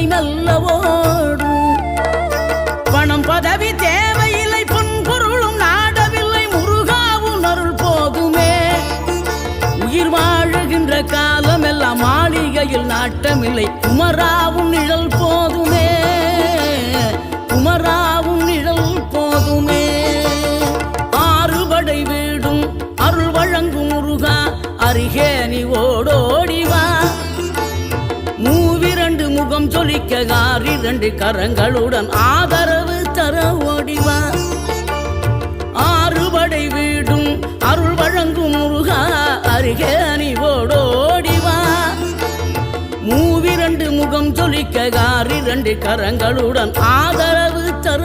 வினை நல்ல ஓடும். பணம் பதவி தேவையில்லை, பொன் பொருளும் நாடவில்லை, முருகாவும் அருள் போதுமே. உயிர் வாழுகின்ற காலம் எல்லாம் மாளிகையில் நாட்டமில்லை, குமராவும் நிழல் போதுமே, குமராவும் நிழல் போதுமே. ஆறுபடை வீடும் அருள் வழங்கும் முருகா, அருகே நீ ஓடோடிவா. மூவிரண்டு முகம் சொலிக்க ஆறிரண்டு கரங்களுடன் ஆதரவு தர ஓடிவா. ஆறுபடை வீடும் அருள் வழங்கும் முருகா, அருகே நீ ஓடோடிவா. மூவிரண்டு முகம் சொலிக்க ஆறிரண்டு கரங்களுடன் ஆதரவு தர